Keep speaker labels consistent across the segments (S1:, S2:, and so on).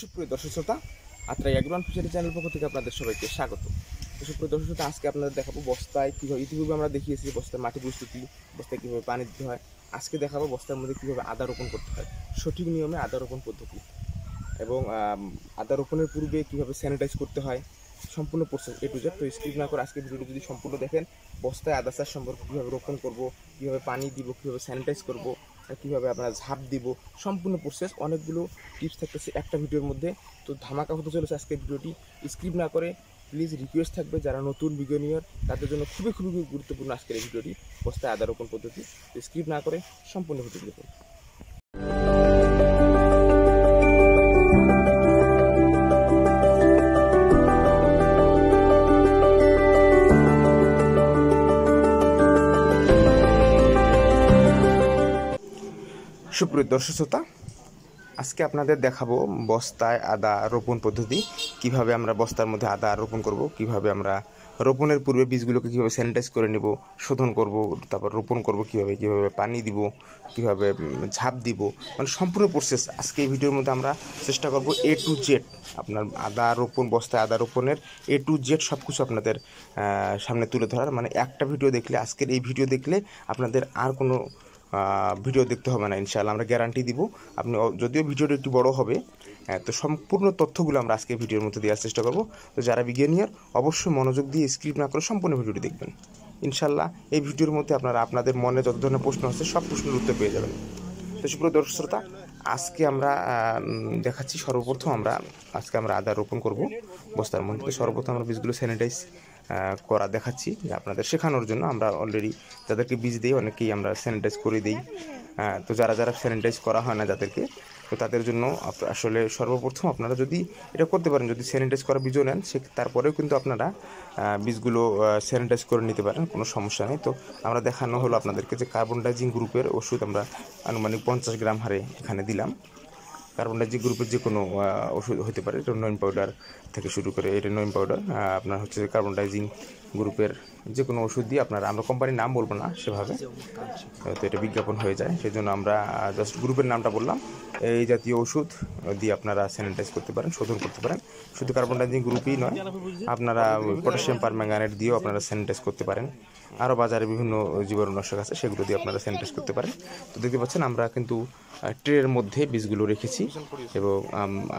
S1: সুপ্রিয় দর্শক শ্রোতা, আত্রাই অ্যাগ্রোয়ান ফিশারি চ্যানেল পক্ষ থেকে আপনাদের সবাইকে স্বাগত। সুপ্রিয় দর্শক শ্রোতা, আজকে আপনাদের দেখাবো বস্তায় কীভাবে, ইতিপূর্বে আমরা দেখিয়েছি বস্তায় মাটি প্রস্তুতি, বস্তায় কীভাবে পানি দিতে হয়। আজকে দেখাবো বস্তার মধ্যে কীভাবে আদা রোপণ করতে হয়, সঠিক নিয়মে আদা রোপণ পদ্ধতি, এবং আদা রোপণের পূর্বে কীভাবে স্যানিটাইজ করতে হয়, সম্পূর্ণ প্রসেস এ টু জেড। তো স্কিপ না করে আজকে ভিডিওটি যদি সম্পূর্ণ দেখেন, বস্তায় আদা চাষ সম্পর্কে কীভাবে রোপণ করব, কীভাবে পানি দিব, কীভাবে স্যানিটাইজ করব, কীভাবে আপনারা ঝাঁপ দিব, সম্পূর্ণ প্রসেস অনেকগুলো টিপস থাকতেছে একটা ভিডিওর মধ্যে। তো ধামাকা হতে চলেছে আজকের ভিডিওটি। স্কিপ না করে প্লিজ রিকোয়েস্ট থাকবে, যারা নতুন বিজ্ঞানীয় তাদের জন্য খুবই খুবই গুরুত্বপূর্ণ আজকের এই ভিডিওটি, বস্তায় আদা রোপণ পদ্ধতি। স্কিপ না করে সম্পূর্ণ ভিডিও দেখুন। সুপ্রিয় দর্শক শ্রোতা, আজকে আপনাদের দেখাবো বস্তায় আদা রোপণ পদ্ধতি, কিভাবে আমরা বস্তার মধ্যে আদা রোপণ করব, কিভাবে আমরা রোপণের পূর্বে বীজগুলোকে কীভাবে স্যানিটাইজ করে নেব, শোধন করব, তারপর রোপণ করব কীভাবে, কীভাবে পানি দিব, কীভাবে ঝাঁপ দিব, মানে সম্পূর্ণ প্রসেস আজকে এই ভিডিওর মধ্যে আমরা চেষ্টা করব এ টু জেড। আপনার আদা রোপণ, বস্তায় আদা রোপণের এ টু জেড সব কিছু আপনাদের সামনে তুলে ধরার, মানে একটা ভিডিও দেখলে, আজকের এই ভিডিও দেখলে আপনাদের আর কোনো ভিডিও দেখতে হবে না ইনশাআল্লাহ, আমরা গ্যারান্টি দিব। আপনি যদিও ভিডিওটা একটু বড় হবে, তো সম্পূর্ণ তথ্যগুলো আমরা আজকে ভিডিওর মধ্যে দেওয়ার চেষ্টা করব। তো যারা বিজ্ঞানীর অবশ্যই মনোযোগ দিয়ে স্ক্রিপ্ট না করে সম্পূর্ণ ভিডিওটি দেখবেন। ইনশাআল্লাহ এই ভিডিওর মধ্যে আপনারা আপনাদের মনে যত ধরনের প্রশ্ন আছে সব প্রশ্নের উত্তর পেয়ে যাবেন। তো সুপ্রিয় দর্শক শ্রোতা, আজকে আমরা দেখাচ্ছি সর্বপ্রথম আজকে আমরা আদা রোপণ করব বস্তার মধ্যে। তো সর্বপ্রথম আমরা বীজগুলো স্যানিটাইজ করা দেখাচ্ছি, যে আপনাদের শেখানোর জন্য। আমরা অলরেডি যাদেরকে বীজ দিই অনেকেই আমরা স্যানিটাইজ করে দিই। তো যারা স্যানিটাইজ করা হয় না যাদেরকে, তো তাদের জন্য আসলে সর্বপ্রথম আপনারা যদি এটা করতে পারেন, যদি স্যানিটাইজ করা বীজও নেন, তারপরেও কিন্তু আপনারা বীজগুলো স্যানিটাইজ করে নিতে পারেন, কোনো সমস্যা নেই। তো আমরা দেখানো হলো আপনাদেরকে যে কার্বনডাইজিং গ্রুপের ওষুধ আমরা আনুমানিক 50 গ্রাম হারে এখানে দিলাম। কার্বনডাইজিং গ্রুপের যে কোনো ওষুধ হতে পারে, রেনোইন পাউডার থেকে শুরু করে, রেনোইন পাউডার আপনার হচ্ছে কার্বনডাইজিং গ্রুপের যে কোনো ওষুধ দিয়ে আপনারা, আমরা কোম্পানির নাম বলবো না সেভাবে, তো এটা বিজ্ঞাপন হয়ে যায়, সেই জন্য আমরা জাস্ট গ্রুপের নামটা বললাম। এই জাতীয় ওষুধ দিয়ে আপনারা স্যানিটাইজ করতে পারেন, শোধন করতে পারেন। শুধু কার্বনডাইজিং গ্রুপই নয়, আপনারা পটাশিয়াম পারম্যাঙ্গানেট দিয়েও আপনারা স্যানিটাইজ করতে পারেন। আরও বাজারে বিভিন্ন জীবাণুনাশক আছে, সেগুলো দিয়ে আপনারা স্যানিটাইজ করতে পারেন। তো দেখতে পাচ্ছেন আমরা কিন্তু ট্রের মধ্যে বীজগুলো রেখেছি, এবং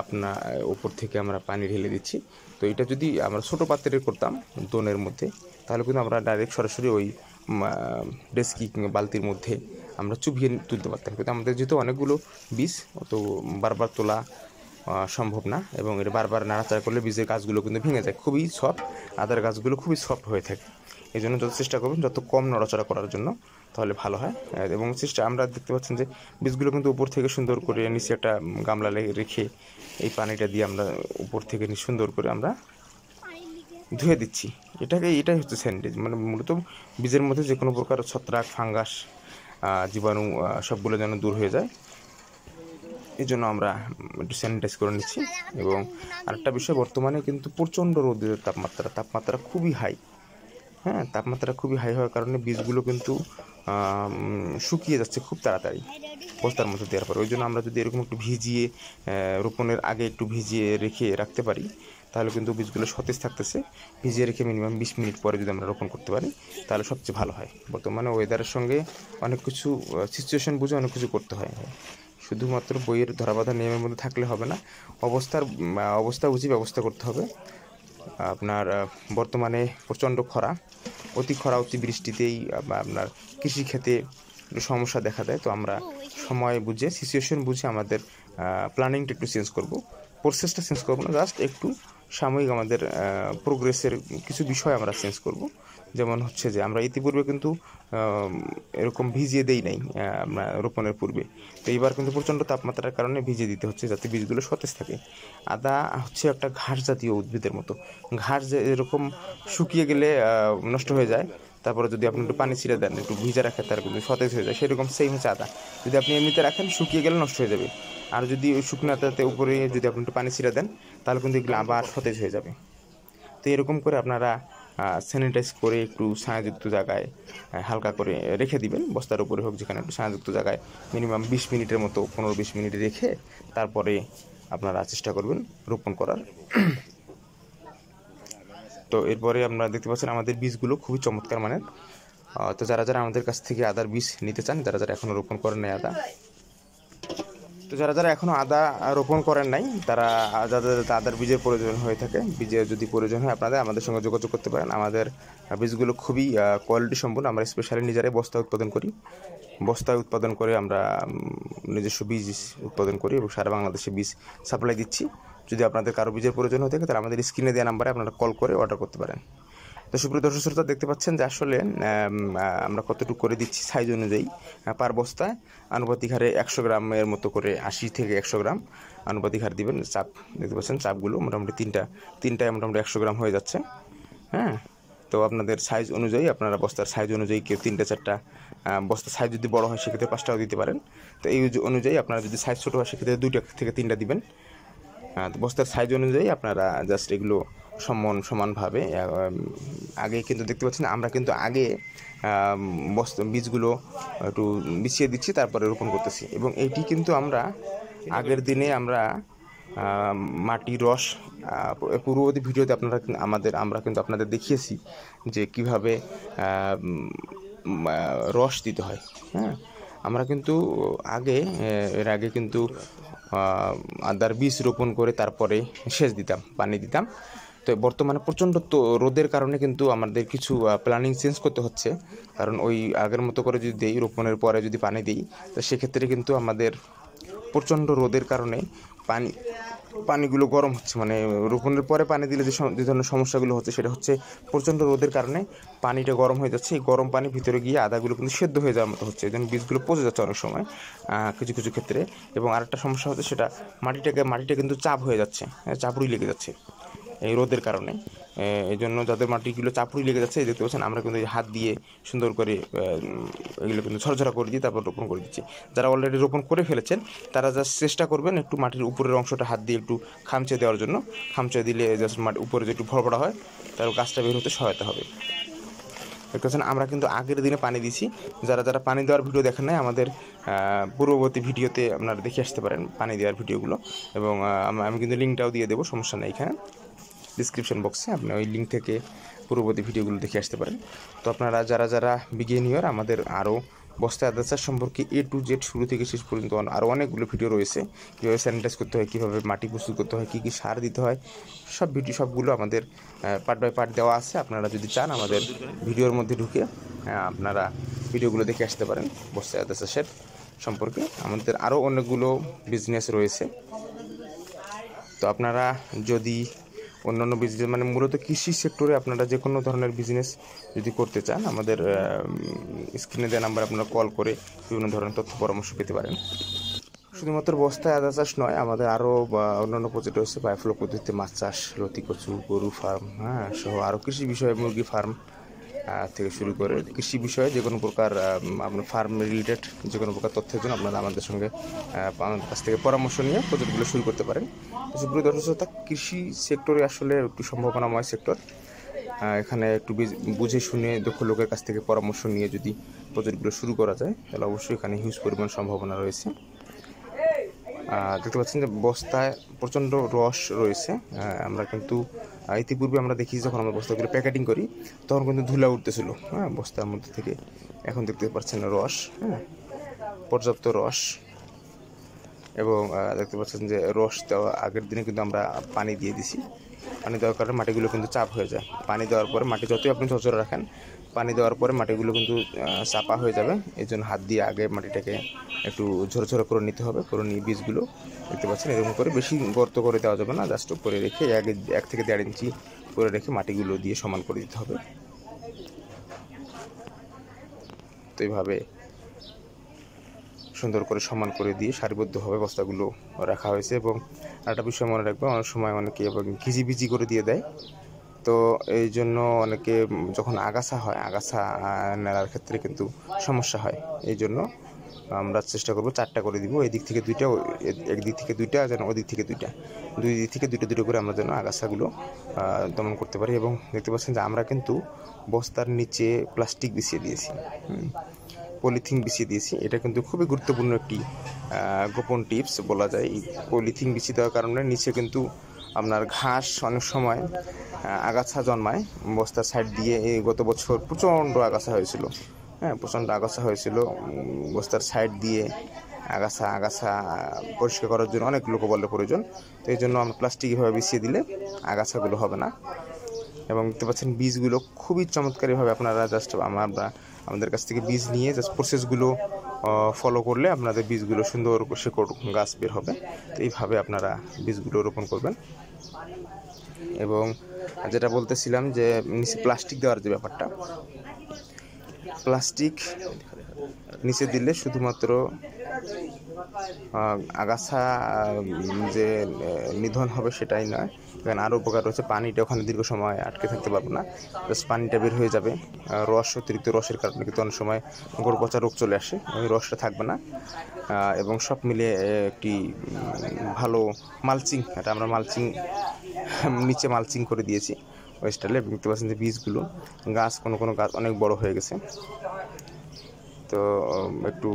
S1: আপনার উপর থেকে আমরা পানি ঢেলে দিচ্ছি। তো এটা যদি আমরা ছোটো পাত্রে করতাম দোনের মধ্যে, তাহলে কিন্তু আমরা ডাইরেক্ট সরাসরি ওই ডেস্কি কিংবা বালতির মধ্যে আমরা চুবিয়ে তুলতে পারতাম। কিন্তু আমাদের যেহেতু অনেকগুলো বীজ, তো বারবার তোলা সম্ভব না, এবং এটা বারবার নাড়াচাড়া করলে বীজের গাছগুলো কিন্তু ভেঙে যায়। খুবই সফট, আদার গাছগুলো খুবই সফট হয়ে থাকে। এই জন্য যত চেষ্টা করবেন যত কম নড়াচড়া করার জন্য, তাহলে ভালো হয়। এবং আমরা দেখতে পাচ্ছেন যে বীজগুলো কিন্তু উপর থেকে সুন্দর করে নিচে একটা গামলা রেখে এই পানিটা দিয়ে আমরা উপর থেকে সুন্দর করে আমরা ধুয়ে দিচ্ছি। এটাই হচ্ছে স্যানিটাইজ, মানে মূলত বীজের মধ্যে যে কোনো প্রকার ছত্রাক, ফাঙ্গাস, জীবাণু সবগুলো যেন দূর হয়ে যায়, এই জন্য আমরা একটু স্যানিটাইজ করে নিচ্ছি। এবং আরেকটা বিষয়, বর্তমানে কিন্তু প্রচণ্ড রোদের তাপমাত্রা খুবই হাই। তাপমাত্রা খুবই হাই হওয়ার কারণে বীজগুলো কিন্তু শুকিয়ে যাচ্ছে খুব তাড়াতাড়ি বস্তার মধ্যে দেওয়ার পর। ওই জন্য আমরা যদি এরকম একটু ভিজিয়ে, রোপণের আগে একটু ভিজিয়ে রেখে রাখতে পারি, তাহলে কিন্তু বীজগুলো সতেজ থাকতেছে। ভিজিয়ে রেখে মিনিমাম 20 মিনিট পরে যদি আমরা রোপণ করতে পারি, তাহলে সবচেয়ে ভালো হয়। বর্তমানে ওয়েদারের সঙ্গে অনেক কিছু সিচুয়েশন বুঝে অনেক কিছু করতে হয়। শুধুমাত্র বইয়ের ধরাবাঁধা নিয়মের মধ্যে থাকলে হবে না, অবস্থা বুঝে ব্যবস্থা করতে হবে। আপনার বর্তমানে প্রচণ্ড খরা, অতি বৃষ্টিতেই আপনার কৃষিক্ষেত্রে সমস্যা দেখা দেয়। তো আমরা সময় বুঝে, সিচুয়েশন বুঝে আমাদের প্ল্যানিংটা একটু চেঞ্জ করব, প্রসেসটা চেঞ্জ করবো না, জাস্ট একটু সাময়িক আমাদের প্রোগ্রেসের কিছু বিষয় আমরা চেঞ্জ করব। যেমন হচ্ছে যে আমরা ইতিপূর্বে কিন্তু এরকম ভিজিয়ে দেই নাই আমরা রোপণের পূর্বে, তো এইবার কিন্তু প্রচণ্ড তাপমাত্রার কারণে ভিজিয়ে দিতে হচ্ছে, যাতে বীজগুলো সতেজ থাকে। আদা হচ্ছে একটা ঘাস জাতীয় উদ্ভিদের মতো। ঘাস যে এরকম শুকিয়ে গেলে নষ্ট হয়ে যায়, তারপরে যদি আপনি একটু পানি ছিঁড়ে দেন, একটু ভিজে রাখেন, তার কিন্তু সতেজ হয়ে যায়। সেরকম সেম হচ্ছে আদা, যদি আপনি এমনিতে রাখেন শুকিয়ে গেলে নষ্ট হয়ে যাবে, আর যদি ওই শুকনাতে উপরে যদি আপনি একটু পানি ছিঁড়ে দেন, তাহলে কিন্তু এগুলো আবার সতেজ হয়ে যাবে। তো এরকম করে আপনারা স্যানিটাইজ করে একটু ছায়াযুক্ত জায়গায় হালকা করে রেখে দিবেন, বস্তার উপরে হোক যেখানে, একটু ছায়াযুক্ত জায়গায় মিনিমাম 20 মিনিটের মতো, 15-20 মিনিট রেখে তারপরে আপনারা চেষ্টা করবেন রোপণ করার। তো এরপরে আপনারা দেখতে পাচ্ছেন আমাদের বীজগুলো খুবই চমৎকার মানের। তো যারা যারা আমাদের কাছ থেকে আদার বীজ নিতে চান, যারা যারা এখনও রোপণ করেন নাই আদা, তো যারা যারা এখনও আদা রোপণ করেন নাই, তারা যাদের আদার বীজের প্রয়োজন হয়ে থাকে, বীজের যদি প্রয়োজন হয় আপনাদের আমাদের সঙ্গে যোগাযোগ করতে পারেন। আমাদের বীজগুলো খুবই কোয়ালিটি সম্পন্ন। আমরা স্পেশালি নিজেরাই বস্তা উৎপাদন করি, বস্তায় উৎপাদন করে আমরা নিজস্ব বীজ উৎপাদন করি এবং সারা বাংলাদেশে বীজ সাপ্লাই দিচ্ছি। যদি আপনাদের কারো বীজের প্রয়োজন হয়ে থাকে তাহলে আমাদের স্ক্রিনে দেওয়া নাম্বারে আপনারা কল করে অর্ডার করতে পারেন। তো সুপ্রিয় দর্শক শ্রোতা, দেখতে পাচ্ছেন যে আসলে আমরা কতটুকু করে দিচ্ছি সাইজ অনুযায়ী। পার বস্তায় আনুপাতিক হারে 100 গ্রামের মতো করে, 80 থেকে 100 গ্রাম আনুপাতিক হার দিবেন। চাপ দেখতে পাচ্ছেন, চাপগুলো মোটামুটি তিনটায় মোটামুটি 100 গ্রাম হয়ে যাচ্ছে। হ্যাঁ, তো আপনাদের সাইজ অনুযায়ী, আপনারা বস্তার সাইজ অনুযায়ী কেউ 3টা 4টা, বস্তার সাইজ যদি বড় হয় সেক্ষেত্রে 5টাও দিতে পারেন। তো এই অনুযায়ী আপনারা যদি সাইজ ছোটো হয় সেক্ষেত্রে 2টা থেকে 3টা দিবেন। তো বস্তার সাইজ অনুযায়ী আপনারা জাস্ট এগুলো সমানভাবে আগে কিন্তু দেখতে পাচ্ছেন আমরা কিন্তু আগে বীজগুলো একটু বিছিয়ে দিচ্ছি, তারপরে রোপণ করতেছি। এবং এটি কিন্তু আমরা আগের দিনে আমরা মাটির রস পূর্ববর্তী ভিডিওতে আমরা কিন্তু আপনাদের দেখিয়েছি যে কিভাবে রস দিতে হয়। হ্যাঁ, আমরা কিন্তু এর আগে কিন্তু আদার বীজ রোপণ করে তারপরে সেচ দিতাম, পানি দিতাম। তো বর্তমানে প্রচণ্ড রোদের কারণে কিন্তু আমাদের কিছু প্ল্যানিং চেঞ্জ করতে হচ্ছে। কারণ ওই আগের মতো করে যদি দিই, রোপণের পরে যদি পানি দিই, তো সেক্ষেত্রে কিন্তু আমাদের প্রচণ্ড রোদের কারণে পানিগুলো গরম হচ্ছে। মানে রোপণের পরে পানি দিলে যে ধরনের সমস্যাগুলো হচ্ছে সেটা হচ্ছে প্রচণ্ড রোদের কারণে পানিটা গরম হয়ে যাচ্ছে। এই গরম পানি ভিতরে গিয়ে আদাগুলো কিন্তু সেদ্ধ হয়ে যাওয়ার মতো হচ্ছে, এই জন্য বীজগুলো পচে যাচ্ছে অনেক সময় কিছু কিছু ক্ষেত্রে। এবং আরেকটা সমস্যা হচ্ছে, সেটা মাটিটা কিন্তু চাপ হয়ে যাচ্ছে, চাপড়ি লেগে যাচ্ছে এই রোদের কারণে। এই জন্য যাদের মাটিগুলো চাপড়ি লেগে যাচ্ছে, দেখতে পাচ্ছেন আমরা কিন্তু হাত দিয়ে সুন্দর করে এগুলো কিন্তু ঝরঝরা করে দিই, তারপর রোপণ করে দিচ্ছি। যারা অলরেডি রোপণ করে ফেলেছেন তারা জাস্ট চেষ্টা করবেন একটু মাটির উপরের অংশটা হাত দিয়ে একটু খামচে দেওয়ার জন্য। খামচে দিলে জাস্ট মাটির উপরে যে একটু ভরভরা হয়, তার গাছটা বের হতে সহায়তা হবে। দেখতে পাচ্ছেন আমরা কিন্তু আগের দিনে পানি দিছি। যারা যারা পানি দেওয়ার ভিডিও দেখেন নাই, আমাদের পূর্ববর্তী ভিডিওতে আপনারা দেখে আসতে পারেন পানি দেওয়ার ভিডিওগুলো। এবং আমি কিন্তু লিঙ্কটাও দিয়ে দেবো, সমস্যা নেই, এখানে ডিসক্রিপশন বক্সে আপনি ওই লিঙ্ক থেকে পূর্ববর্তী ভিডিওগুলো দেখে আসতে পারেন। তো আপনারা যারা যারা বিগিনার, আমাদের আরও বস্তায় আদা চাষ সম্পর্কে A to Z শুরু থেকে শেষ পর্যন্ত আরও অনেকগুলো ভিডিও রয়েছে। কীভাবে স্যানিটাইজ করতে হয়, কীভাবে মাটি প্রস্তুত করতে হয়, কী কী সার দিতে হয়, সবগুলো আমাদের পার্ট বাই পার্ট দেওয়া আছে। আপনারা যদি চান আমাদের ভিডিওর মধ্যে ঢুকে আপনারা ভিডিওগুলো দেখে আসতে পারেন বস্তায় আদা চাষের সম্পর্কে। আমাদের আরও অনেকগুলো বিজনেস রয়েছে। তো আপনারা যদি অন্যান্য বিজনেস, মানে মূলত কৃষি সেক্টরে আপনারা যে কোনো ধরনের বিজনেস যদি করতে চান, আমাদের স্ক্রিনে দেওয়া নাম্বার আপনারা কল করে বিভিন্ন ধরনের তথ্য পরামর্শ পেতে পারেন। শুধুমাত্র বস্তায় আদা চাষ নয়, আমাদের আরও অন্যান্য প্রজেক্ট রয়েছে। বায়োফ্লো পদ্ধতিতে মাছ চাষ, লতি কচু, গরু ফার্ম, সহ আরও কৃষি বিষয়ে মুরগি ফার্ম থেকে শুরু করে কৃষি বিষয়ে যে কোনো প্রকার আপনার ফার্ম রিলেটেড যে কোনো প্রকার তথ্যের জন্য আপনারা আমাদের সঙ্গে আমাদের কাছ থেকে পরামর্শ নিয়ে প্রজেক্টগুলো শুরু করতে পারেন। সুপ্রিয় দর্শক শ্রোতা, কৃষি সেক্টরে আসলে একটু সম্ভাবনাময় সেক্টর। এখানে একটু বুঝে শুনে দক্ষ লোকের কাছ থেকে পরামর্শ নিয়ে যদি প্রজেক্টগুলো শুরু করা যায় তাহলে অবশ্যই এখানে হিউজ পরিমাণ সম্ভাবনা রয়েছে। দেখতে পাচ্ছেন যে বস্তায় প্রচণ্ড রস রয়েছে। আমরা কিন্তু ইতিপূর্বে আমরা দেখি যখন আমরা বস্তাগুলো প্যাকেটিং করি তখন কিন্তু ধুলা উঠতেছিল বস্তার মধ্যে থেকে। এখন দেখতে পাচ্ছেন রস, পর্যাপ্ত রস। এবং দেখতে পাচ্ছেন যে রস দেওয়া আগের দিনে কিন্তু আমরা পানি দিয়ে দিছি। পানি দেওয়ার কারণে মাটিগুলো কিন্তু চাপ হয়ে যায়। পানি দেওয়ার পরে মাটি যতই আপনি ঝরঝরে রাখেন, পানি দেওয়ার পরে মাটিগুলো কিন্তু চাপা হয়ে যাবে। এই জন্য হাত দিয়ে আগে মাটিটাকে একটু ঝরঝরে করে নিতে হবে। করে নিয়ে বীজগুলো দেখতে পাচ্ছেন এরকম করে বেশি গর্ত করে দেওয়া যাবে না, জাস্ট করে রেখে 1 থেকে 1.5 ইঞ্চি করে রেখে মাটিগুলো দিয়ে সমান করে দিতে হবে। তো এইভাবে সুন্দর করে সমান করে দিয়ে সারিবদ্ধভাবে বস্তাগুলো রাখা হয়েছে। এবং একটা বিষয় মনে রাখবে, অনেক সময় অনেকে ঘিজিবিজি করে দিয়ে দেয়। তো এই জন্য অনেকে যখন আগাছা হয়, আগাছা নেড়ার ক্ষেত্রে কিন্তু সমস্যা হয়। এই জন্য আমরা চেষ্টা করবো 4টা করে দিব, এদিক থেকে 2টা, একদিক থেকে 2টা, যেন ওদিক থেকে 2টা, দুই দিক থেকে 2টা করে আমরা যেন আগাছাগুলো দমন করতে পারি। এবং দেখতে পাচ্ছেন যে আমরা কিন্তু বস্তার নিচে প্লাস্টিক বিছিয়ে দিয়েছি। পলিথিন বিছিয়ে দিয়েছি। এটা কিন্তু খুবই গুরুত্বপূর্ণ একটি গোপন টিপস বলা যায়। এই পলিথিন বিছিয়ে দেওয়ার কারণে নিচে কিন্তু আপনার ঘাস অনেক সময় আগাছা জন্মায়। বস্তার সাইড দিয়ে গত বছর প্রচণ্ড আগাছা হয়েছিল, হ্যাঁ প্রচণ্ড আগাছা হয়েছিল। বস্তার সাইড দিয়ে আগাছা পরিষ্কার করার জন্য অনেক লোকবলের প্রয়োজন। তো এই জন্য আমরা প্লাস্টিক এভাবে বিছিয়ে দিলে আগাছাগুলো হবে না। এবং দেখতে পাচ্ছেন বীজগুলো খুবই চমৎকারীভাবে আপনারা জাস্ট আমাদের কাছ থেকে বীজ নিয়ে জাস্ট প্রসেসগুলো ফলো করলে আপনাদের বীজগুলো সুন্দর শেকড় গাছ বের হবে। তো এইভাবে আপনারা বীজগুলো রোপণ করবেন। এবং যেটা বলতেছিলাম যে নিচে প্লাস্টিক দেওয়ার যে ব্যাপারটা, প্লাস্টিক নিচে দিলে শুধুমাত্র আগাছা যে নিধন হবে সেটাই নয়, এখানে আরও উপকার রয়েছে। পানিটা ওখানে দীর্ঘ সময় আটকে থাকতে পারবে না, জাস্ট পানিটা বের হয়ে যাবে। অতিরিক্ত রসের কারণে কিন্তু অনেক সময় গোড় পচা রোগ চলে আসে, ওই রসটা থাকবে না। এবং সব মিলিয়ে একটি ভালো মালচিং, এটা আমরা নিচে মালচিং করে দিয়েছি ওই স্টাইলে। দেখতে পাচ্ছেন যে বীজগুলো কোনো গাছ অনেক বড় হয়ে গেছে। তো একটু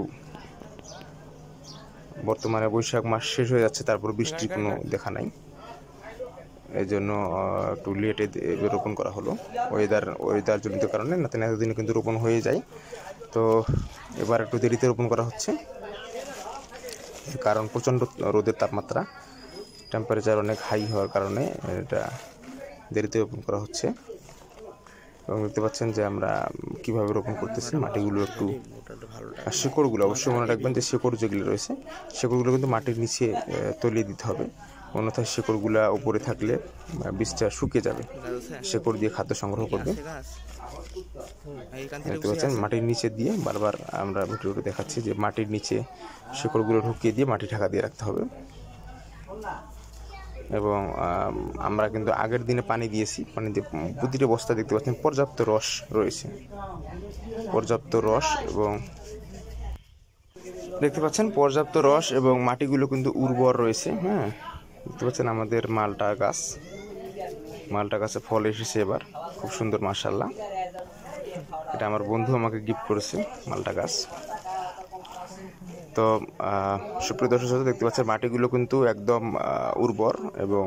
S1: বর্তমানে বৈশাখ মাস শেষ হয়ে যাচ্ছে, তারপর বৃষ্টির কোনো দেখা নাই, এই জন্য একটু লেটে রোপণ করা হলো ওয়েদার জনিত কারণে। নাতে এতদিনে কিন্তু রোপণ হয়ে যায়। তো এবার একটু দেরিতে রোপণ করা হচ্ছে, কারণ প্রচণ্ড রোদের তাপমাত্রা, টেম্পারেচার অনেক হাই হওয়ার কারণে এটা দেরিতে রোপণ করা হচ্ছে। এবং দেখতে পাচ্ছেন যে আমরা কীভাবে রোপণ করতেছি। মাটিগুলো একটু শেকড়গুলো অবশ্যই মনে রাখবেন যে শেকড় যেগুলো রয়েছে শেকড়গুলো কিন্তু মাটির নিচে তলিয়ে দিতে হবে, অন্যথায় শেকড়গুলো উপরে থাকলে বীজটা শুকিয়ে যাবে। শেকড় দিয়ে খাদ্য সংগ্রহ করবে। দেখতে পাচ্ছেন মাটির নিচে দিয়ে, বারবার আমরা ভিডিওতে দেখাচ্ছি যে মাটির নিচে শেকড়গুলো ঢুকিয়ে দিয়ে মাটি ঢাকা দিয়ে রাখতে হবে। এবং আমরা কিন্তু আগের দিনে পানি দিয়েছি, পানি দিয়ে প্রতিটা বস্তা দেখতে পাচ্ছেন পর্যাপ্ত রস রয়েছে, এবং দেখতে পাচ্ছেন পর্যাপ্ত রস এবং মাটিগুলো কিন্তু উর্বর রয়েছে। হ্যাঁ, দেখতে পাচ্ছেন আমাদের মালটা গাছে ফল এসেছে এবার, খুব সুন্দর মাশাআল্লাহ। এটা আমার বন্ধু আমাকে গিফট করেছে মালটা গাছ। তো সুপ্রিয় দর্শক, দেখতে পাচ্ছেন মাটিগুলো কিন্তু একদম উর্বর, এবং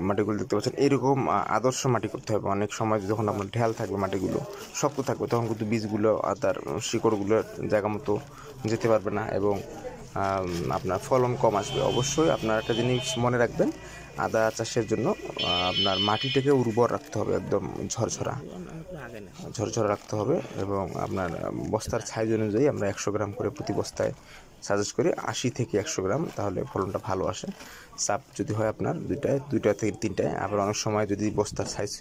S1: মাটিগুলো দেখতে পাচ্ছেন এরকম আদর্শ মাটি করতে হবে। অনেক সময় যখন আপনার ঢেল থাকবে, মাটিগুলো শক্ত থাকবে, তখন কিন্তু বীজগুলো তার শিকড়গুলো জায়গা মতো যেতে পারবে না এবং আপনার ফলন কম আসবে। অবশ্যই আপনার একটা জিনিস মনে রাখবেন, আদা চাষের জন্য আপনার মাটিটাকে উর্বর রাখতে হবে, একদম ঝরঝরা রাখতে হবে। এবং আপনার বস্তার সাইজ অনুযায়ী আমরা 100 গ্রাম করে প্রতি বস্তায় সাজেস্ট করি, 80 থেকে 100 গ্রাম, তাহলে ফলনটা ভালো আসে। চাপ যদি হয় আপনার দুইটা থেকে তিনটায়, আবার অনেক সময় যদি বস্তার সাইজ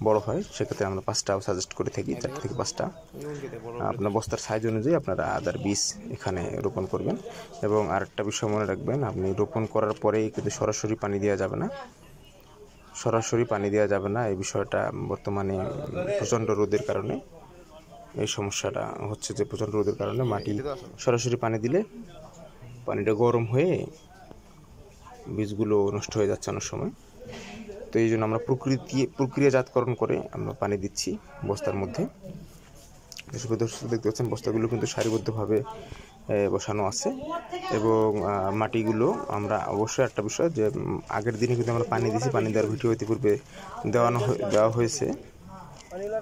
S1: বড় হয় সেক্ষেত্রে আমরা 5টাও সাজেস্ট করে থাকি, 4 থেকে 5টা। আপনার বস্তার সাইজ অনুযায়ী আপনারা আদার বীজ এখানে রোপণ করবেন। এবং আরেকটা বিষয় মনে রাখবেন, আপনি রোপণ করার পরেই কিন্তু সরাসরি পানি দেওয়া যাবে না। এই বিষয়টা বর্তমানে প্রচণ্ড রোদের কারণে এই সমস্যাটা হচ্ছে, যে প্রচণ্ড রোদের কারণে মাটি সরাসরি পানি দিলে পানিটা গরম হয়ে বীজগুলো নষ্ট হয়ে যাচ্ছে অনেক সময়। তো এই জন্য আমরা প্রক্রিয়াজাতকরণ করে আমরা পানি দিচ্ছি বস্তার মধ্যে। দেখতে পাচ্ছেন বস্তাগুলো কিন্তু সারিবদ্ধভাবে বসানো আছে। এবং মাটিগুলো আমরা অবশ্যই একটা বিষয়, যে আগের দিনে কিন্তু আমরা পানি দিয়েছি, পানি দেওয়ার ভিডিও ইতিপূর্বে দেওয়া হয়েছে।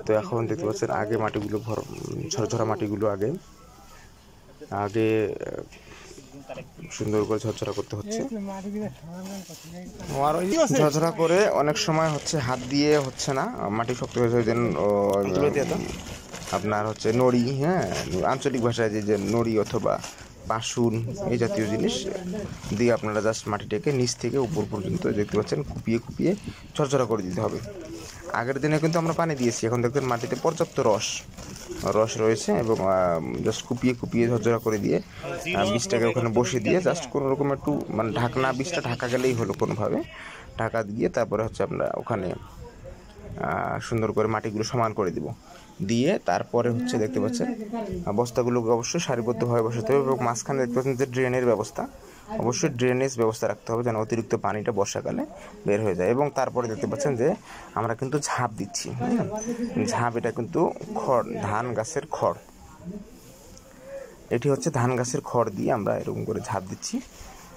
S1: তো এখন দেখতে পাচ্ছেন আগে মাটিগুলো ঝরঝরা মাটিগুলো আগে সুন্দর করে ঝরঝরা করতে হচ্ছে। ঝরঝরা করে অনেক সময় হচ্ছে হাত দিয়ে হচ্ছে না, মাটি শক্ত হয়ে যায়, আপনার হচ্ছে নড়ি, হ্যাঁ আঞ্চলিক ভাষায় যে নড়ি অথবা পাশুন, এই জাতীয় জিনিস দিয়ে আপনারা জাস্ট মাটিটাকে নিচ থেকে উপর পর্যন্ত দেখতে পাচ্ছেন কুপিয়ে ঝরঝরা করে দিতে হবে। আগের দিনে কিন্তু আমরা পানি দিয়েছি, এখন দেখবেন মাটিতে পর্যাপ্ত রস রয়েছে, এবং জাস্ট কুপিয়ে ঝরঝরা করে দিয়ে বীজটাকে ওখানে বসিয়ে দিয়ে জাস্ট কোনো রকম একটু মানে বীজটা ঢাকা গেলেই হলো, কোনোভাবে ঢাকা দিয়ে তারপরে হচ্ছে আমরা ওখানে সুন্দর করে মাটিগুলো সমান করে দিয়ে তারপরে হচ্ছে দেখতে পাচ্ছেন বস্তাগুলোকে অবশ্যই সারিবদ্ধভাবে বসাতে হবে। এবং মাঝখানে দেখতে পাচ্ছেন যে ড্রেনেজ ব্যবস্থা রাখতে হবে, যেন অতিরিক্ত পানিটা বর্ষাকালে বের হয়ে যায়। এবং তারপরে দেখতে পাচ্ছেন যে আমরা কিন্তু ঝাঁপ দিচ্ছি। ঝাঁপ এটা কিন্তু ধান গাছের খড়, এটি হচ্ছে ধান গাছের খড় দিয়ে আমরা এরকম করে ঝাঁপ দিচ্ছি।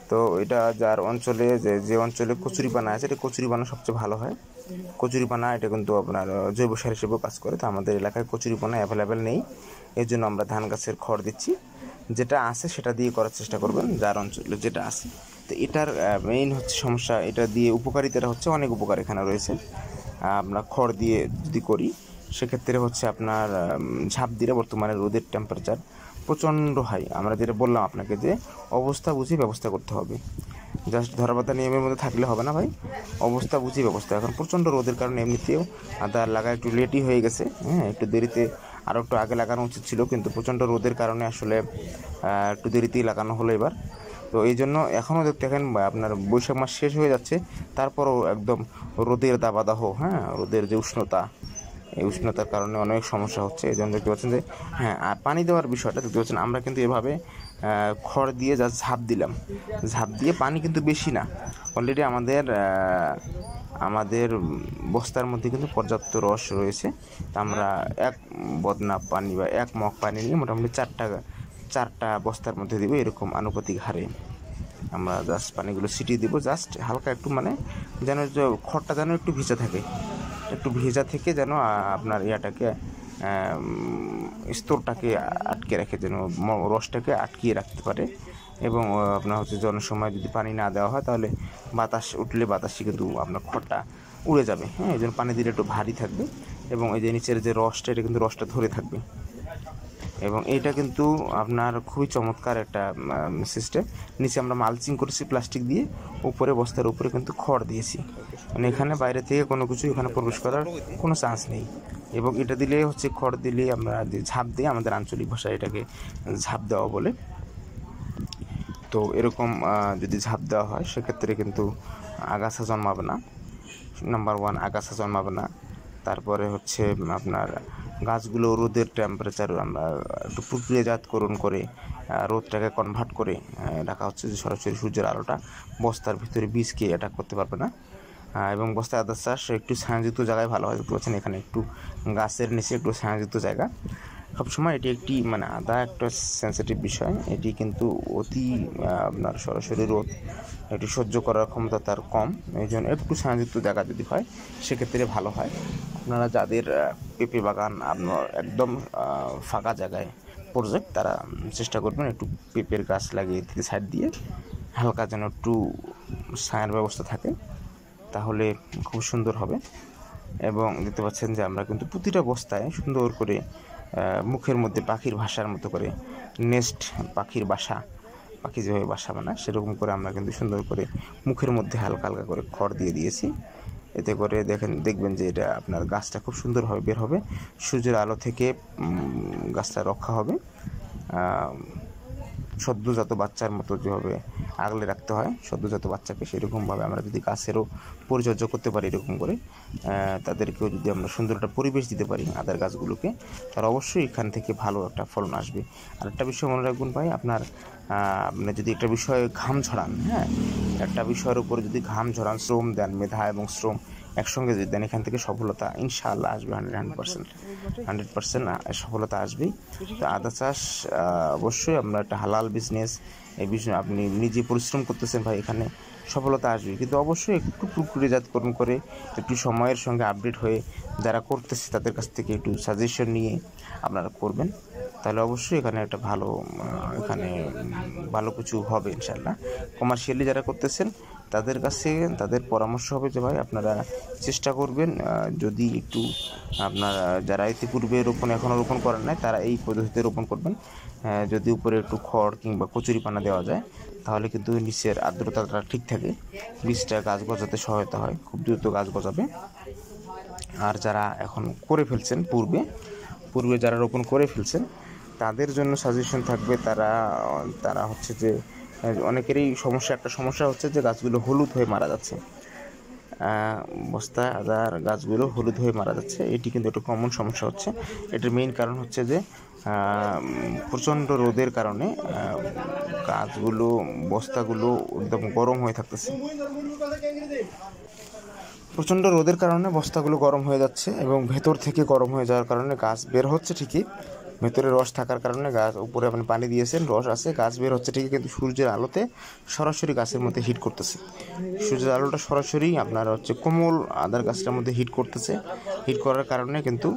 S1: তো এটা যার অঞ্চলে যে অঞ্চলে কচুরিপানা আছে, এটা কচুরিপানা সবচেয়ে ভালো হয়। কচুরিপানা এটা কিন্তু আপনার জৈব সার হিসেবেও কাজ করে। তো আমাদের এলাকায় কচুরিপানা অ্যাভেলেবেল নেই, এর জন্য আমরা ধান গাছের খড় দিচ্ছি। যেটা আছে সেটা দিয়ে করার চেষ্টা করবেন, যার অঞ্চলে যেটা আছে। তো এটার মেইন হচ্ছে সমস্যা, এটা দিয়ে উপকারিতাটা হচ্ছে অনেক উপকার এখানে রয়েছে। আমরা খড় দিয়ে যদি করি সেক্ষেত্রে হচ্ছে আপনার ঝাঁপ দিলে বর্তমানে রোদের টেম্পারেচার প্রচণ্ড হাই। আমরা যেটা বললাম আপনাকে যে অবস্থা বুঝে ব্যবস্থা করতে হবে, জাস্ট ধরাবাধা নিয়মের মধ্যে থাকলে হবে না ভাই, অবস্থা বুঝি ব্যবস্থা। এখন প্রচণ্ড রোদের কারণে এমনিতেও আদা লাগা একটু লেটই হয়ে গেছে, হ্যাঁ, একটু দেরিতে, আরও একটু আগে লাগানো উচিত ছিল, কিন্তু প্রচণ্ড রোদের কারণে আসলে একটু দেরিতেই লাগানো হলো এবার। তো এই জন্য এখনও দেখেন আপনার বৈশাখ মাস শেষ হয়ে যাচ্ছে, তারপরও একদম রোদের দাবাদাহ, হ্যাঁ, রোদের যে উষ্ণতা, এই উষ্ণতার কারণে অনেক সমস্যা হচ্ছে। এই জন্য দেখতে পাচ্ছেন যে হ্যাঁ, আর পানি দেওয়ার বিষয়টা দেখতে পাচ্ছেন, আমরা কিন্তু এভাবে খড় দিয়ে যা ঝাঁপ দিলাম, ঝাঁপ দিয়ে পানি কিন্তু বেশি না, অলরেডি আমাদের বস্তার মধ্যে কিন্তু পর্যাপ্ত রস রয়েছে। তা আমরা এক বদনা পানি বা এক মগ পানি নিয়ে মোটামুটি চারটা বস্তার মধ্যে দেবো, এরকম আনুপাতিক হারে আমরা জাস্ট পানিগুলো ছিটিয়ে দেবো, জাস্ট হালকা একটু, মানে যেন খড়টা যেন একটু ভিজা থাকে, একটু ভেজা থেকে যেন আপনার ইয়াটাকে স্তরটাকে আটকে রাখে, যেন রসটাকে আটকিয়ে রাখতে পারে। এবং আপনার হচ্ছে অনেক সময় যদি পানি না দেওয়া হয় তাহলে বাতাস উঠলে বাতাসে কিন্তু আপনার খড়টা উড়ে যাবে, হ্যাঁ, এই জন্য পানি দিলে একটু ভারী থাকবে। এবং এই যে নিচের যে রসটা, এটা কিন্তু রসটা ধরে থাকবে। এবং এইটা কিন্তু আপনার খুবই চমৎকার একটা সিস্টেম। নিচে আমরা মালচিং করেছি প্লাস্টিক দিয়ে, উপরে বস্তার উপরে কিন্তু খড় দিয়েছি, মানে এখানে বাইরে থেকে কোনো কিছু এখানে প্রবেশ করার কোনো চান্স নেই। এবং এটা দিলে হচ্ছে খড় দিলে আমরা যে ঝাঁপ দিই, আমাদের আঞ্চলিক ভাষায় এটাকে ঝাঁপ দেওয়া বলে। তো এরকম যদি ঝাঁপ দেওয়া হয় সেক্ষেত্রে কিন্তু আগাছা জন্মাবে না, নাম্বার ওয়ান, আগাছা জন্মাবে না। তারপরে হচ্ছে আপনার গাছগুলো রোদের টেম্পারেচার আমরা একটু প্রক্রিয়াজাতকরণ করে রোদটাকে কনভার্ট করে রাখা হচ্ছে, যে সরাসরি সূর্যের আলোটা বস্তার ভিতরে বীজকে অ্যাটাক করতে পারবে না। এবং বস্তায় আদা চাষ একটু ছায়াযুক্ত জায়গায় ভালো হয়, দেখতে পাচ্ছেন এখানে একটু গাছের নিচে একটু ছায়াযুক্ত জায়গা। সবসময় এটি একটি, মানে আদা একটা সেন্সিটিভ বিষয়, এটি কিন্তু অতি আপনার সরাসরি রোদ একটু সহ্য করার ক্ষমতা তার কম, এই জন্য একটু ছায়াযুক্ত জায়গা যদি হয় সেক্ষেত্রে ভালো হয়। আপনারা যাদের পেঁপে বাগান আপনার একদম ফাঁকা জায়গায় প্রজেক্ট, তারা চেষ্টা করবেন একটু পেঁপের গাছ লাগিয়ে দিতে সাইড দিয়ে, হালকা যেন একটু ছায়ার ব্যবস্থা থাকে, তাহলে খুব সুন্দর হবে। এবং দেখতে পাচ্ছেন যে আমরা কিন্তু প্রতিটা বস্তায় সুন্দর করে মুখের মধ্যে পাখির ভাষার মতো করে নেস্ট, পাখির বাসা, পাখি যেভাবে বাসা বানায় সেরকম করে আমরা কিন্তু সুন্দর করে মুখের মধ্যে হালকা হালকা করে খড় দিয়ে দিয়েছি। এতে করে দেখবেন যে এটা আপনার গাছটা খুব সুন্দরভাবে বের হবে, সূর্যের আলো থেকে গাছটা রক্ষা হবে। সদ্যজাত বাচ্চার মতো যেভাবে আগলে রাখতে হয় সদ্যজাত বাচ্চাকে, সেরকমভাবে আমরা যদি গাছেরও পরিচর্যা করতে পারি, এরকম করে তাদেরকেও যদি আমরা সুন্দর একটা পরিবেশ দিতে পারি আদার গাছগুলোকে, তার অবশ্যই এখান থেকে ভালো একটা ফলন আসবে। আর একটা বিষয় মনে রাখবেন ভাই, আপনার যদি একটা বিষয়ে ঘাম ঝরান, হ্যাঁ, একটা বিষয়ের উপরে যদি ঘাম ঝরান, শ্রম দেন, মেধা এবং শ্রম একসঙ্গে যদি দেন, এখান থেকে সফলতা ইনশাআল্লাহ আসবে, 100% সফলতা আসবেই। তো আদা চাষ অবশ্যই আমরা একটা হালাল বিজনেস, এই বিষয়ে আপনি নিজে পরিশ্রম করতেছেন ভাই, এখানে সফলতা আসবে, কিন্তু অবশ্যই একটু প্রক্রিয়াজাতকরণ করে একটু সময়ের সঙ্গে আপডেট হয়ে যারা করতেছে তাদের কাছ থেকে একটু সাজেশন নিয়ে আপনারা করবেন, তাহলে অবশ্যই এখানে একটা এখানে ভালো কিছু হবে ইনশাআল্লাহ। কমার্শিয়ালি যারা করতেছেন তাদের কাছে তাদের পরামর্শ হবে যে ভাই আপনারা চেষ্টা করবেন, যদি একটু আপনারা যারা ইতিপূর্বে এখনও রোপণ করেন নাই তারা এই পদ্ধতিতে রোপণ করবেন। যদি উপরে একটু খড় কিংবা কচুরিপানা দেওয়া যায় তাহলে কিন্তু নিচের আর্দ্রতাটা ঠিক থাকে, বীজটা গাছ গজাতে সহায়তা হয়, খুব দ্রুত গাছ গজাবে। আর যারা এখন করে ফেলছেন, পূর্বে যারা রোপণ করে ফেলছেন তাদের জন্য সাজেশন থাকবে, তারা হচ্ছে যে অনেকেরই একটা সমস্যা হচ্ছে যে গাছগুলো হলুদ হয়ে মারা যাচ্ছে, বস্তায় আদার গাছগুলো হলুদ হয়ে মারা যাচ্ছে। এটি কিন্তু একটা কমন সমস্যা হচ্ছে। এটার মেইন কারণ হচ্ছে যে প্রচণ্ড রোদের কারণে গাছগুলো, বস্তাগুলো একদম গরম হয়ে থাকতেছে, প্রচণ্ড রোদের কারণে বস্তাগুলো গরম হয়ে যাচ্ছে এবং ভেতর থেকে গরম হয়ে যাওয়ার কারণে গাছ বের হচ্ছে ঠিকই, ভেতরে রস থাকার কারণে গাছ উপরে আপনি পানি দিয়েছেন, রস আছে, গাছ বের হচ্ছে ঠিকই, কিন্তু সূর্যের আলোতে সরাসরি গাছের মধ্যে হিট করতেছে। সূর্যের আলোটা সরাসরি আপনার হচ্ছে কোমল আদার গাছটার মধ্যে হিট করতেছে। হিট করার কারণে কিন্তু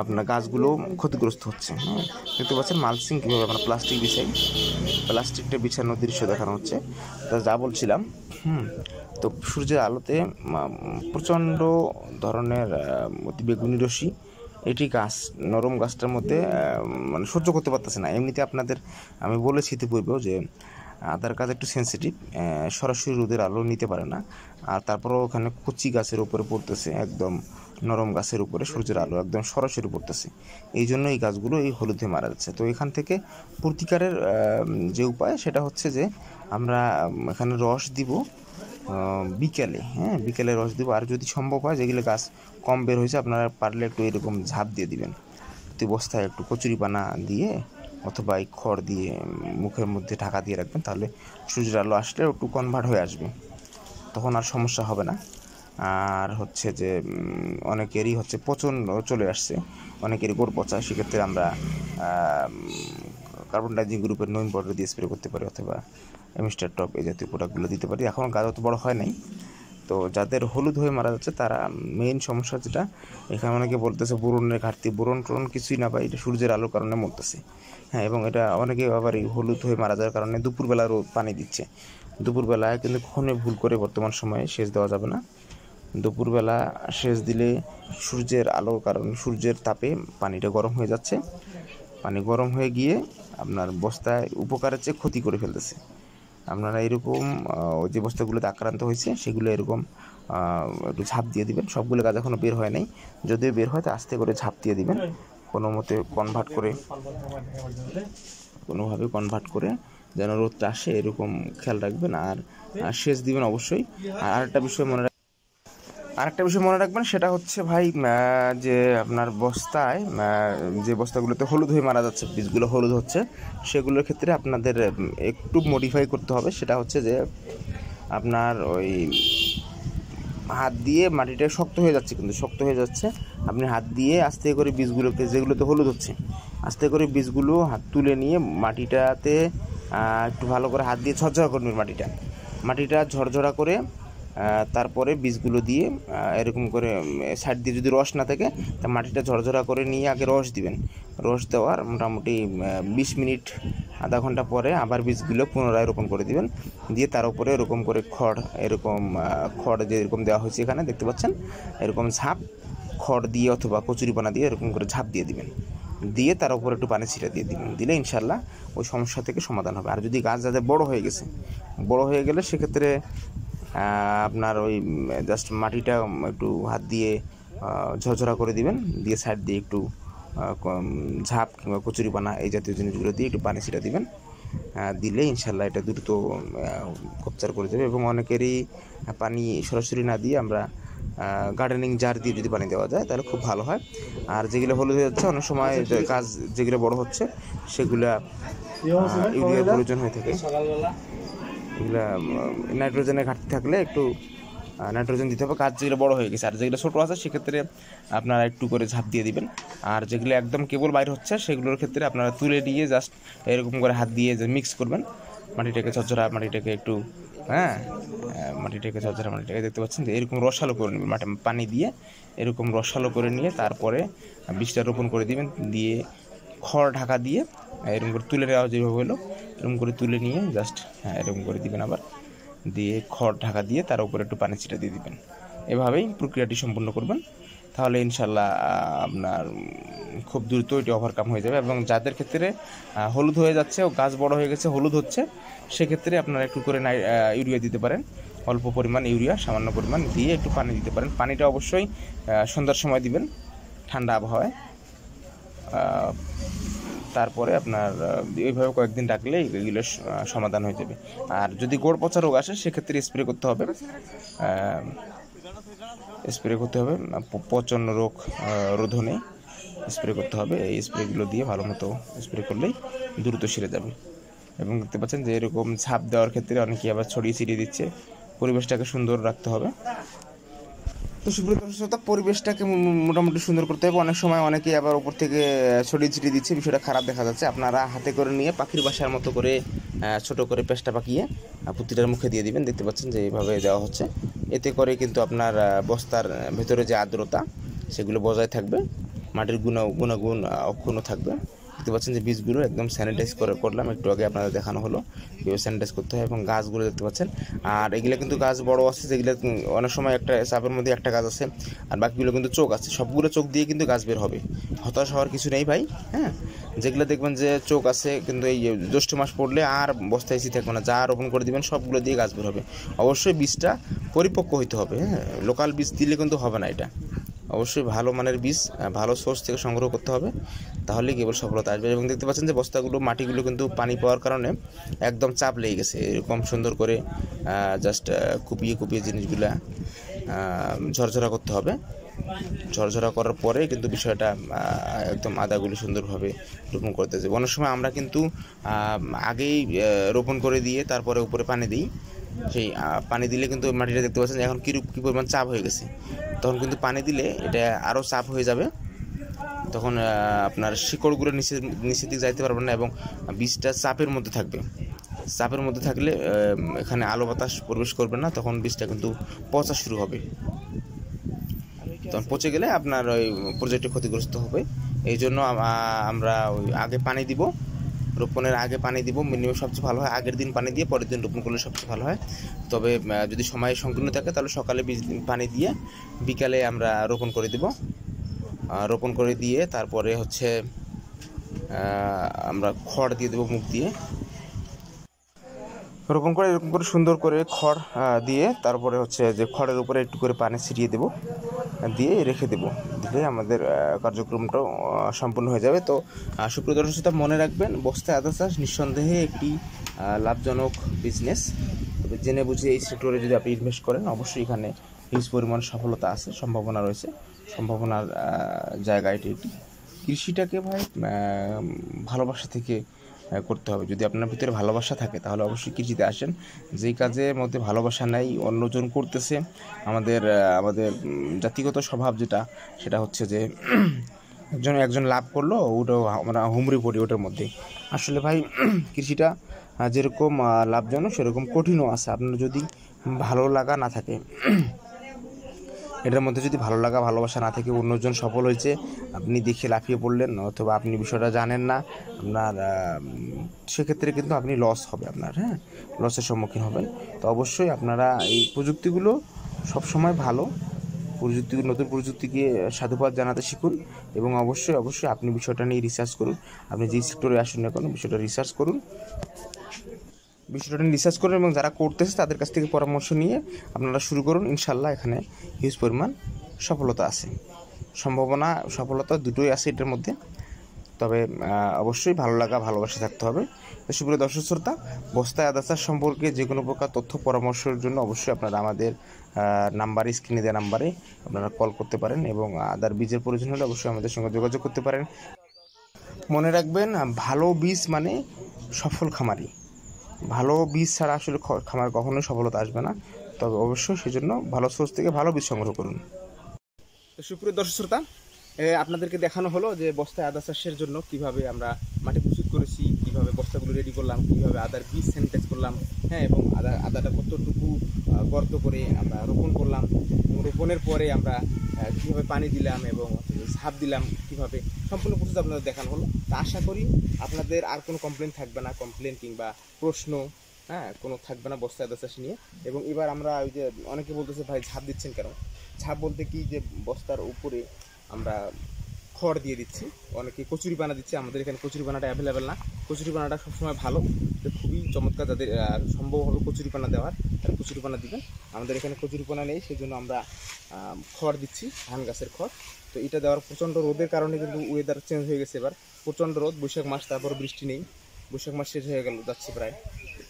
S1: আপনার গাছগুলো ক্ষতিগ্রস্ত হচ্ছে। হ্যাঁ, দেখতে পাচ্ছেন মালচিং কীভাবে আমরা প্লাস্টিক বিছাই, প্লাস্টিকটা বিছানোর দৃশ্য দেখানো হচ্ছে। তা যা বলছিলাম, তো সূর্যের আলোতে প্রচণ্ড ধরনের অতিবেগুনি রশ্মি এটি গাছ, নরম গাছটার মধ্যে মানে সহ্য করতে পারতেছে না। এমনিতে আপনাদের আমি বলেছি ইতিপূর্বেও যে আদার গাছ একটু সেন্সিটিভ, সরাসরি রোদের আলো নিতে পারে না। আর তারপরেও ওখানে কচি গাছের উপরে পড়তেছে, একদম নরম গাছের উপরে সূর্যের আলো একদম সরাসরি পড়তেছে, এই জন্য এই গাছগুলো এই হলুদ হয়ে মারা যাচ্ছে। তো এখান থেকে প্রতিকারের যে উপায় সেটা হচ্ছে যে আমরা এখানে রস দিব বিকেলে, হ্যাঁ বিকেলে রস দিব। আর যদি সম্ভব হয় যেগুলো গাছ কম বের হয়েছে আপনারা পারলে একটু এরকম ঝাঁপ দিয়ে দিবেন, প্রতি বস্তায় একটু কচুরিপানা দিয়ে অথবা এই খড় দিয়ে মুখের মধ্যে ঢাকা দিয়ে রাখবেন, তাহলে সূর্যের আলো আসলে একটু কনভার্ট হয়ে আসবে, তখন আর সমস্যা হবে না। আর হচ্ছে যে অনেকেরই হচ্ছে পচন চলে আসছে, অনেকেরই গোড় পচা, সেক্ষেত্রে আমরা কার্বন ডাইজিং গ্রুপের নিম পাউডার দিয়ে স্প্রে করতে পারি, অথবা এমিস্টার টপ এই জাতীয় প্রোডাক্টগুলো দিতে পারি। এখন গাছ অত বড় হয় নাই। তো যাদের হলুদ হয়ে মারা যাচ্ছে তারা মেইন সমস্যা যেটা, এখানে অনেকে বলতেছে বোরনের ঘাটতি, বোরন টোরন কিছুই না পাই, এটা সূর্যের আলোর কারণে মরতেছে। হ্যাঁ, এবং এটা অনেকে আবার এই হলুদ হয়ে মারা যাওয়ার কারণে দুপুরবেলা পানি দিচ্ছে। দুপুরবেলায় কিন্তু কখনোই ভুল করে বর্তমান সময়ে সেচ দেওয়া যাবে না। দুপুরবেলা সেচ দিলে সূর্যের আলোর কারণে, সূর্যের তাপে পানিটা গরম হয়ে যাচ্ছে, পানি গরম হয়ে গিয়ে আপনার বস্তায় উপকারের চেয়ে ক্ষতি করে ফেলতেছে। আপনারা এরকম যে বস্তাগুলোতে আক্রান্ত হয়েছে সেগুলো এরকম একটু ঝাঁপ দিয়ে দিবেন। সবগুলো গাছ এখনও বের হয় নাই, যদিও বের হয় তো আস্তে করে ঝাঁপ দিয়ে দিবেন, কোনোভাবে কনভার্ট করে যেন রোদটা আসে এরকম খেয়াল রাখবেন। আর সেচ দিবেন অবশ্যই। আর আরেকটা বিষয় মনে রাখবেন, সেটা হচ্ছে ভাই যে আপনার বস্তায় যে বস্তাগুলোতে হলুদ হয়ে মারা যাচ্ছে, বীজগুলো হলুদ হচ্ছে, সেগুলোর ক্ষেত্রে আপনাদের একটু মডিফাই করতে হবে। সেটা হচ্ছে যে আপনার ওই হাত দিয়ে মাটিটা শক্ত হয়ে যাচ্ছে, আপনি হাত দিয়ে আস্তে করে বীজগুলোকে, যেগুলোতে হলুদ হচ্ছে, আস্তে করে বীজগুলো হাত তুলে নিয়ে মাটিটাতে একটু ভালো করে হাত দিয়ে ঝরঝরা করবেন। মাটিটা ঝরঝরা করে তারপরে বীজগুলো দিয়ে এরকম করে সাইড দিয়ে, যদি রস না থাকে তা মাটিটা ঝরঝরা করে নিয়ে আগে রস দিবেন। রস দেওয়ার মোটামুটি 20 মিনিট আধা ঘন্টা পরে আবার বীজগুলো পুনরায় রোপণ করে দিবেন। দিয়ে তার উপরে এরকম করে খড় যে এরকম দেওয়া হয়েছে এখানে দেখতে পাচ্ছেন, এরকম ঝাঁপ খড় দিয়ে অথবা কচুরিপানা দিয়ে এরকম করে ঝাঁপ দিয়ে দিবেন, দিয়ে তার উপরে একটু পানি ছিটা দিয়ে দিবেন। দিলে ইনশাল্লাহ ওই সমস্যা থেকে সমাধান হবে। আর যদি গাছ যাদের বড় হয়ে গেলে সেক্ষেত্রে আপনার ওই জাস্ট মাটিটা একটু হাত দিয়ে ঝরঝরা করে দিবেন, দিয়ে সাইড দিয়ে একটু ঝাঁপ কিংবা কচুরিপানা এই জাতীয় জিনিসগুলো দিয়ে একটু পানি ছিটা দিবেন। দিলে ইনশাল্লাহ এটা দ্রুত কপচার করে দেবে। এবং অনেকেরই পানি সরাসরি না দিয়ে আমরা গার্ডেনিং জার দিয়ে যদি পানি দেওয়া যায় তাহলে খুব ভালো হয়। আর যেগুলো হলুদ হয়ে যাচ্ছে, অনেক সময় গাছ যেগুলো বড় হচ্ছে সেগুলা ইউরিয়ার প্রয়োজন হয়ে থাকে, এগুলা নাইট্রোজেনের ঘাটতি থাকলে একটু নাইট্রোজেন দিতে হবে। গাছ যেগুলো বড় হয়ে গেছে, আর যেগুলো ছোটো আছে সেক্ষেত্রে আপনারা একটু করে ঝাঁপ দিয়ে দিবেন। আর যেগুলো একদম কেবল বাইর হচ্ছে সেগুলোর ক্ষেত্রে আপনারা তুলে দিয়ে জাস্ট এরকম করে হাত দিয়ে মিক্স করবেন, মাটিটাকে ঝরঝরা, মাটিটাকে একটু মাটিটাকে দেখতে পাচ্ছেন যে এরকম রসালো করে নেবেন, পানি দিয়ে এরকম রসালো করে নিয়ে তারপরে বীজটা রোপণ করে দিবেন। দিয়ে খড় ঢাকা দিয়ে এরকম করে তুলে নেওয়া যেভাবে হলো এরকম করে তুলে নিয়ে জাস্ট এরকম করে দিবেন, আবার দিয়ে খড় ঢাকা দিয়ে তার উপরে একটু পানি ছিটা দিয়ে দিবেন। এভাবেই প্রক্রিয়াটি সম্পূর্ণ করবেন, তাহলে ইনশাল্লাহ আপনার খুব দ্রুত এটি ওভারকাম হয়ে যাবে। এবং যাদের ক্ষেত্রে হলুদ হয়ে যাচ্ছে ও গাছ বড় হয়ে গেছে, হলুদ হচ্ছে, সেক্ষেত্রে আপনারা একটু করে ইউরিয়া দিতে পারেন, অল্প পরিমাণ ইউরিয়া, সামান্য পরিমাণ দিয়ে একটু পানি দিতে পারেন। পানিটা অবশ্যই সন্ধ্যার সময় দিবেন, ঠান্ডা আবহাওয়ায়। তারপরে আপনার এইভাবে কয়েকদিন রাখলে এগুলো সমাধান হয়ে যাবে। আর যদি গোড় পচা রোগ আসে সেক্ষেত্রে স্প্রে করতে হবে, পচন রোগ রোধনে স্প্রে করতে হবে। এই স্প্রেগুলো দিয়ে ভালো মতো স্প্রে করলেই দ্রুত সেরে যাবে। এবং দেখতে পাচ্ছেন যে এরকম ছাপ দেওয়ার ক্ষেত্রে অনেকেই আবার ছড়িয়ে ছিটিয়ে দিচ্ছে, পরিবেশটাকে সুন্দর রাখতে হবে। তো সুপ্রিয় দর্শক শ্রোতা, পরিবেশটাকে মোটামুটি সুন্দর করতে হবে। অনেক সময় অনেকেই আবার উপর থেকে ছড়িয়ে ছিটিয়ে দিচ্ছে, বিষয়টা খারাপ দেখা যাচ্ছে। আপনারা হাতে করে নিয়ে পাখির বাসার মতো করে ছোট করে পেস্টটা পাকিয়ে প্রতিটার মুখে দিয়ে দিবেন। দেখতে পাচ্ছেন যে এইভাবে দেওয়া হচ্ছে। এতে করে কিন্তু আপনার বস্তার ভেতরে যে আর্দ্রতা সেগুলো বজায় থাকবে, মাটির গুণাগুণ অক্ষুণ্ণ থাকবে। দেখতে পাচ্ছেন যে বীজগুলো একদম স্যানিটাইজ করলাম, একটু আগে আপনাদের দেখানো হলো কীভাবে স্যানিটাইজ করতে হয়। এবং গাছগুলো দেখতে পাচ্ছেন, আর এগুলো কিন্তু গাছ বড় আছে, যেগুলো অনেক সময় একটা চাপের মধ্যে একটা গাছ আছে আর বাকিগুলো কিন্তু চোখ আছে, সবগুলো চোখ দিয়ে কিন্তু গাছ বের হবে। হতাশ হওয়ার কিছু নেই ভাই। হ্যাঁ, যেগুলো দেখবেন যে চোখ আছে কিন্তু এই জ্যৈষ্ঠ মাস পড়লে আর বস্তায় এসি থাকবে না, যা রোপণ করে দিবেন সবগুলো দিয়ে গাছ বের হবে। অবশ্যই বীজটা পরিপক্ক হইতে হবে। হ্যাঁ, লোকাল বীজ দিলে কিন্তু হবে না। এটা অবশ্যই ভালো মানের বীজ ভালো সোর্স থেকে সংগ্রহ করতে হবে, তাহলেই কেবল সফলতা আসবে। এবং দেখতে পাচ্ছেন যে বস্তাগুলো মাটিগুলো কিন্তু পানি পাওয়ার কারণে একদম চাপ লেগে গেছে। এরকম সুন্দর করে জাস্ট কুপিয়ে কুপিয়ে জিনিসগুলা ঝরঝরা করতে হবে। ঝরঝরা করার পরে কিন্তু বিষয়টা একদম আদাগুলি সুন্দরভাবে রোপণ করতে যাবে। অনেক সময় আমরা কিন্তু আগেই রোপণ করে দিয়ে তারপরে উপরে পানি দিই। সেই পানি দিলে কিন্তু মাটিটা দেখতে পাচ্ছেন এখন কী পরিমাণ চাপ হয়ে গেছে। তখন কিন্তু পানি দিলে এটা আরও চাপ হয়ে যাবে, তখন আপনার শিকড়গুলো নিচের দিকে যাইতে পারবে না এবং বীজটা চাপের মধ্যে থাকবে। চাপের মধ্যে থাকলে এখানে আলো বাতাস প্রবেশ করবে না, তখন বীজটা কিন্তু পচা শুরু হবে। তখন পচে গেলে আপনার ওই প্রজেক্টে ক্ষতিগ্রস্ত হবে। এই জন্য আমরা ওই আগে পানি দিব, রোপণের আগে পানি দিব, মিনিমাম সবচেয়ে ভালো হয় আগের দিন পানি দিয়ে পরের দিন রোপণ করলে সবচেয়ে ভালো হয়। তবে যদি সময় সংকীর্ণ থাকে তাহলে সকালে পানি দিয়ে বিকালে আমরা রোপণ করে দিব। রোপণ করে দিয়ে তারপরে হচ্ছে আমরা খড় দিয়ে দেবো মুখ দিয়ে। রোপণ করে এরকম করে সুন্দর করে খড় দিয়ে তারপরে হচ্ছে যে খড়ের উপরে একটু করে পানি ছিটিয়ে দেবো, দিয়ে রেখে দেবো। দিলে আমাদের কার্যক্রমটাও সম্পূর্ণ হয়ে যাবে। তো সুপ্রিয় দর্শক শ্রোতা, মনে রাখবেন বস্তায় আদা চাষ নিঃসন্দেহে একটি লাভজনক বিজনেস। তবে জেনে বুঝে এই সেক্টরে যদি আপনি ইনভেস্ট করেন অবশ্যই এখানে হিউজ পরিমাণ সফলতা আছে, সম্ভাবনা রয়েছে। সম্ভাবনার জায়গা এটি। কৃষিটাকে ভাই ভালোবাসা থেকে করতে হবে। যদি আপনার ভিতরে ভালোবাসা থাকে তাহলে অবশ্যই কৃষিতে আসেন। যেই কাজের মধ্যে ভালোবাসা নেই, অন্যজন করতেছে, আমাদের জাতিগত স্বভাব যেটা, সেটা হচ্ছে যে একজন লাভ করলো ওটাও আমরা হুমড়ি পড়ি ওটার মধ্যে। আসলে ভাই কৃষিটা যেরকম লাভজনক সেরকম কঠিনও আছে। আপনার যদি ভালো লাগা না থাকে, এটার মধ্যে যদি ভালো লাগা ভালোবাসা না থাকে, অন্যজন সফল হয়েছে আপনি দেখে লাফিয়ে পড়লেন, অথবা আপনি বিষয়টা জানেন না, আপনার সেক্ষেত্রে কিন্তু আপনি লস হবে আপনার। হ্যাঁ, লসের সম্মুখীন হবেন। তো অবশ্যই আপনারা এই প্রযুক্তিগুলো সবসময় ভালো নতুন প্রযুক্তিকে সাধুবাদ জানাতে শিখুন। এবং অবশ্যই আপনি বিষয়টা নিয়ে রিসার্চ করুন। আপনি যেই সেক্টরে আসুন না কেন বিষয়টা রিসার্চ করুন এবং যারা করতেছে তাদের কাছ থেকে পরামর্শ নিয়ে আপনারা শুরু করুন। ইনশাল্লাহ এখানে হিউজ পরিমাণ সফলতা আছে, সফলতা দুটোই আছে এটার মধ্যে। তবে অবশ্যই ভালো লাগা ভালোবাসা থাকতে হবে। তো সুপ্রিয় দর্শক শ্রোতা, বস্তায় আদা চাষ সম্পর্কে যে কোনো প্রকার তথ্য পরামর্শের জন্য অবশ্যই আপনারা আমাদের নাম্বারে, স্ক্রিনে দেওয়া নাম্বারে আপনারা কল করতে পারেন এবং আদার বীজের প্রয়োজন হলে অবশ্যই আমাদের সঙ্গে যোগাযোগ করতে পারেন। মনে রাখবেন, ভালো বীজ মানে সফল খামারি। ভালো বীজ ছাড়া আসলে খামার কখনোই সফলতা আসবে না। তবে অবশ্যই সেজন্য ভালো সোর্স থেকে ভালো বীজ সংগ্রহ করুন। সুপ্রিয় দর্শক শ্রোতা, আপনাদেরকে দেখানো হলো যে বস্তায় আদা চাষের জন্য কিভাবে আমরা মাটি প্রস্তুত করেছি, কিভাবে বস্তাগুলো রেডি করলাম, কিভাবে আদার বীজ স্যানিটাইজ করলাম। হ্যাঁ, এবং আদাটা কতটুকু গর্ত করে আমরা রোপণ করলাম, এবং রোপণের পরে আমরা কীভাবে পানি দিলাম এবং ঝাঁপ দিলাম, কীভাবে সম্পূর্ণ প্রস্তুত আপনাদের দেখানো হলো। তা আশা করি আপনাদের আর কোনো কমপ্লেন থাকবে না, কমপ্লেন কিংবা প্রশ্ন কোনো থাকবে না বস্তায় আদা চাষ নিয়ে। এবং এবার আমরা ওই যে অনেকে বলতেছে ভাই ঝাঁপ দিচ্ছেন কেন? ঝাঁপ বলতে কি, যে বস্তার উপরে আমরা খড় দিয়ে দিচ্ছি, অনেকে কচুরিপানা দিচ্ছে। আমাদের এখানে কচুরিপানাটা অ্যাভেলেবেল না। কচুরিপানাটা সবসময় ভালো, খুবই চমৎকার। যাদের সম্ভব হবে কচুরিপানা দেওয়ার তারা কচুরিপানা দিবেন। আমাদের এখানে কচুরিপানা নেই, সেজন্য আমরা খড় দিচ্ছি, ধান গাছের খড়। তো এটা দেওয়ার প্রচণ্ড রোদের কারণে কিন্তু ওয়েদার চেঞ্জ হয়ে গেছে। এবার প্রচণ্ড রোদ, বৈশাখ মাস, তারপর বৃষ্টি নেই। বৈশাখ মাস শেষ হয়ে গেল, যাচ্ছে প্রায়,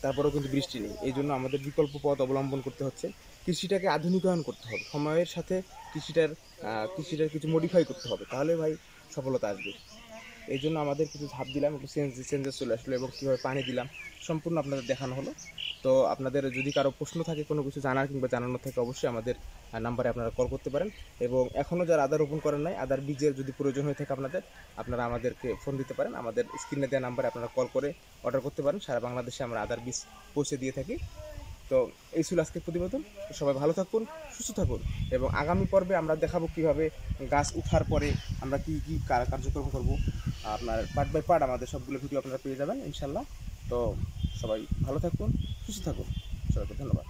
S1: তারপরেও কিন্তু বৃষ্টি নেই। এই জন্য আমাদের বিকল্প পথ অবলম্বন করতে হচ্ছে। কৃষিটাকে আধুনিকায়ন করতে হবে, সময়ের সাথে কৃষিটার কিছু মডিফাই করতে হবে, তাহলে ভাই সফলতা আসবে। এই জন্য আমাদের কিছু ধাপ দিলাম, একটু চেঞ্জেস চলে আসলো এবং কীভাবে পানি দিলাম সম্পূর্ণ আপনাদের দেখানো হলো। তো আপনাদের যদি কারো প্রশ্ন থাকে, কোনো কিছু জানার কিংবা জানানোর থাকে, অবশ্যই আমাদের নাম্বারে আপনারা কল করতে পারেন। এবং এখনও যারা আদা রোপণ করেন নাই, আদার বীজের যদি প্রয়োজন হয়ে থাকে আপনারা আমাদেরকে ফোন দিতে পারেন। আমাদের স্ক্রিনে দেওয়া নাম্বারে আপনারা কল করে অর্ডার করতে পারেন। সারা বাংলাদেশে আমরা আদার বীজ পৌঁছে দিয়ে থাকি। তো এই ছিল আজকের প্রতিবেদন। সবাই ভালো থাকুন, সুস্থ থাকুন, এবং আগামী পর্বে আমরা দেখাবো কীভাবে গাছ উঠার পরে আমরা কী কী কার্যক্রম করব। আপনার পার্ট বাই পার্ট আমাদের সবগুলো ভিডিও আপনারা পেয়ে যাবেন ইনশাল্লাহ। তো সবাই ভালো থাকুন, সুস্থ থাকুন, সবাইকে ধন্যবাদ।